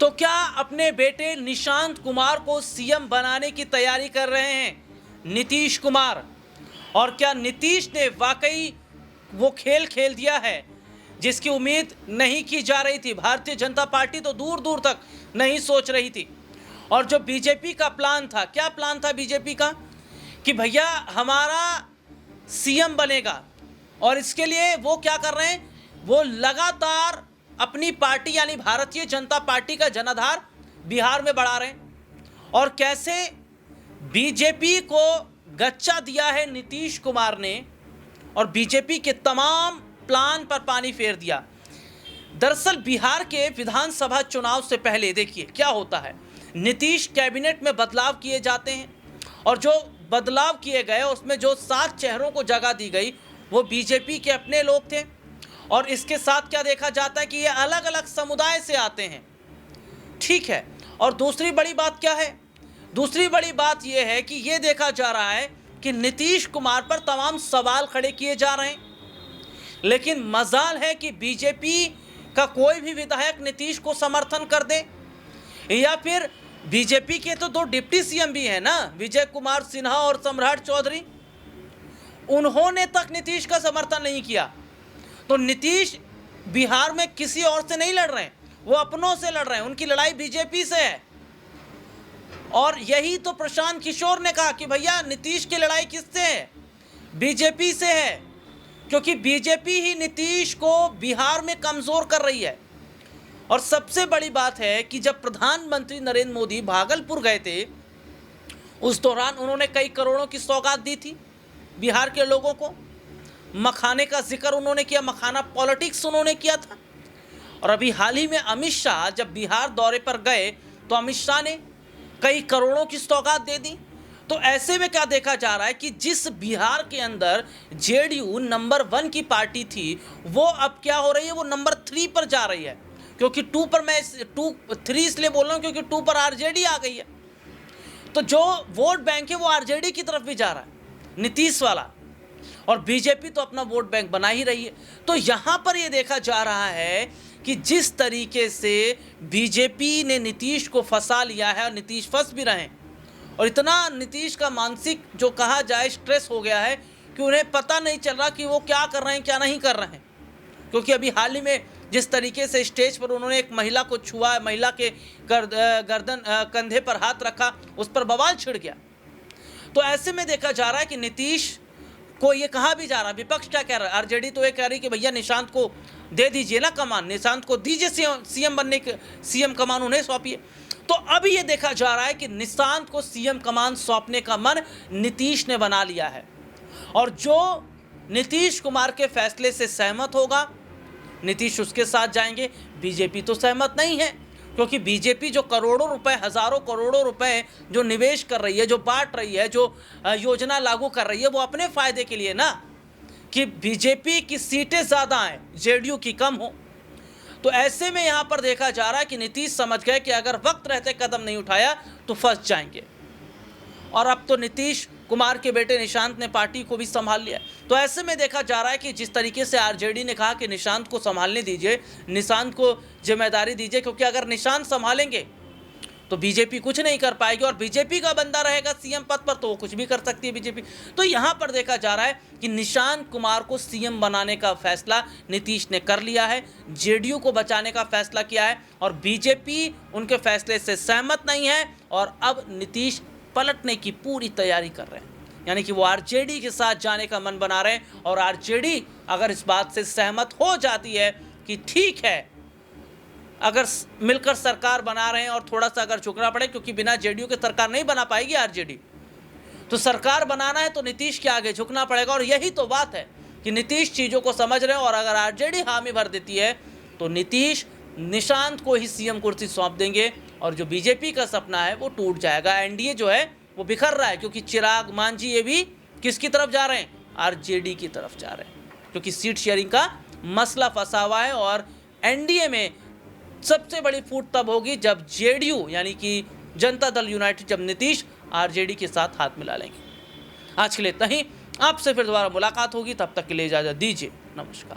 तो क्या अपने बेटे निशांत कुमार को सीएम बनाने की तैयारी कर रहे हैं नीतीश कुमार? और क्या नीतीश ने वाकई वो खेल खेल दिया है जिसकी उम्मीद नहीं की जा रही थी? भारतीय जनता पार्टी तो दूर दूर तक नहीं सोच रही थी। और जो बीजेपी का प्लान था, क्या प्लान था बीजेपी का कि भैया हमारा सीएम बनेगा, और इसके लिए वो क्या कर रहे हैं, वो लगातार अपनी पार्टी यानी भारतीय जनता पार्टी का जनाधार बिहार में बढ़ा रहे हैं। और कैसे बीजेपी को गच्चा दिया है नीतीश कुमार ने और बीजेपी के तमाम प्लान पर पानी फेर दिया। दरअसल बिहार के विधानसभा चुनाव से पहले देखिए क्या होता है, नीतीश कैबिनेट में बदलाव किए जाते हैं और जो बदलाव किए गए उसमें जो 7 चेहरों को जगह दी गई वो बीजेपी के अपने लोग थे। और इसके साथ क्या देखा जाता है कि ये अलग अलग समुदाय से आते हैं, ठीक है। और दूसरी बड़ी बात क्या है, दूसरी बड़ी बात ये है कि ये देखा जा रहा है कि नीतीश कुमार पर तमाम सवाल खड़े किए जा रहे हैं, लेकिन मजाल है कि बीजेपी का कोई भी विधायक नीतीश को समर्थन कर दे, या फिर बीजेपी के तो 2 डिप्टी सीएम भी हैं ना, विजय कुमार सिन्हा और सम्राट चौधरी, उन्होंने तक नीतीश का समर्थन नहीं किया। तो नीतीश बिहार में किसी और से नहीं लड़ रहे हैं, वो अपनों से लड़ रहे हैं, उनकी लड़ाई बीजेपी से है। और यही तो प्रशांत किशोर ने कहा कि भैया नीतीश की लड़ाई किससे है, बीजेपी से है, क्योंकि बीजेपी ही नीतीश को बिहार में कमजोर कर रही है। और सबसे बड़ी बात है कि जब प्रधानमंत्री नरेंद्र मोदी भागलपुर गए थे, उस दौरान उन्होंने कई करोड़ों की सौगात दी थी बिहार के लोगों को। मखाने का जिक्र उन्होंने किया, मखाना पॉलिटिक्स उन्होंने किया था। और अभी हाल ही में अमित शाह जब बिहार दौरे पर गए तो अमित शाह ने कई करोड़ों की सौगात दे दी। तो ऐसे में क्या देखा जा रहा है कि जिस बिहार के अंदर जेडीयू नंबर 1 की पार्टी थी, वो अब क्या हो रही है, वो नंबर 3 पर जा रही है। क्योंकि 2 पर मैं 3 इसलिए बोल रहा हूँ क्योंकि 2 पर आरजेडी आ गई है। तो जो वोट बैंक है वो आरजेडी की तरफ भी जा रहा है, नीतीश वाला, और बीजेपी तो अपना वोट बैंक बना ही रही है। तो यहाँ पर ये देखा जा रहा है कि जिस तरीके से बीजेपी ने नीतीश को फंसा लिया है और नीतीश फंस भी रहे हैं, और इतना नीतीश का मानसिक जो कहा जाए स्ट्रेस हो गया है कि उन्हें पता नहीं चल रहा कि वो क्या कर रहे हैं क्या नहीं कर रहे हैं। क्योंकि अभी हाल ही में जिस तरीके से स्टेज पर उन्होंने एक महिला को छुआ, महिला के गर्दन कंधे पर हाथ रखा, उस पर बवाल छिड़ गया। तो ऐसे में देखा जा रहा है कि नीतीश को ये कहा भी जा रहा है, विपक्ष क्या कह रहा है, आरजेडी तो ये कह रही कि भैया निशांत को दे दीजिए ना कमान, निशांत को दीजिए सीएम बनने के, सीएम कमान उन्हें सौंपिए। तो अभी ये देखा जा रहा है कि निशांत को सीएम कमान सौंपने का मन नीतीश ने बना लिया है। और जो नीतीश कुमार के फैसले से सहमत होगा, नीतीश उसके साथ जाएंगे। बीजेपी तो सहमत नहीं है, क्योंकि बीजेपी जो करोड़ों रुपए, हजारों करोड़ों रुपए जो निवेश कर रही है, जो बांट रही है, जो योजना लागू कर रही है, वो अपने फायदे के लिए ना, कि बीजेपी की सीटें ज़्यादा आए, जेडीयू की कम हो। तो ऐसे में यहाँ पर देखा जा रहा है कि नीतीश समझ गए कि अगर वक्त रहते कदम नहीं उठाया तो फंस जाएंगे। और अब तो नीतीश कुमार के बेटे निशांत ने पार्टी को भी संभाल लिया। तो ऐसे में देखा जा रहा है कि जिस तरीके से आरजेडी ने कहा कि निशांत को संभालने दीजिए, निशांत को जिम्मेदारी दीजिए, क्योंकि अगर निशांत संभालेंगे तो बीजेपी कुछ नहीं कर पाएगी, और बीजेपी का बंदा रहेगा सीएम पद पर तो वो कुछ भी कर सकती है बीजेपी। तो यहाँ पर देखा जा रहा है कि निशांत कुमार को सीएम बनाने का फैसला नीतीश ने कर लिया है, जेडीयू को बचाने का फैसला किया है, और बीजेपी उनके फैसले से सहमत नहीं है। और अब नीतीश पलटने की पूरी तैयारी कर रहे हैं, यानी कि वो आरजेडी के साथ जाने का मन बना रहे हैं। और आरजेडी अगर इस बात से सहमत हो जाती है कि ठीक है, अगर मिलकर सरकार बना रहे हैं और थोड़ा सा अगर झुकना पड़े, क्योंकि बिना जेडीयू के सरकार नहीं बना पाएगी आरजेडी, तो सरकार बनाना है तो नीतीश के आगे झुकना पड़ेगा। और यही तो बात है कि नीतीश चीज़ों को समझ रहे हैं, और अगर आरजेडी हामी भर देती है तो नीतीश निशांत को ही सीएम कुर्सी सौंप देंगे, और जो बीजेपी का सपना है वो टूट जाएगा। एनडीए जो है वो बिखर रहा है, क्योंकि चिराग मांझी ये भी किसकी तरफ जा रहे हैं, आरजेडी की तरफ जा रहे हैं, क्योंकि सीट शेयरिंग का मसला फंसा हुआ है। और एनडीए में सबसे बड़ी फूट तब होगी जब जेडीयू यानी कि जनता दल यूनाइटेड, जब नीतीश आरजेडी के साथ हाथ मिला लेंगे। आज के लिए इतना ही, आपसे फिर दोबारा मुलाकात होगी, तब तक के लिए इजाज़त दीजिए, नमस्कार।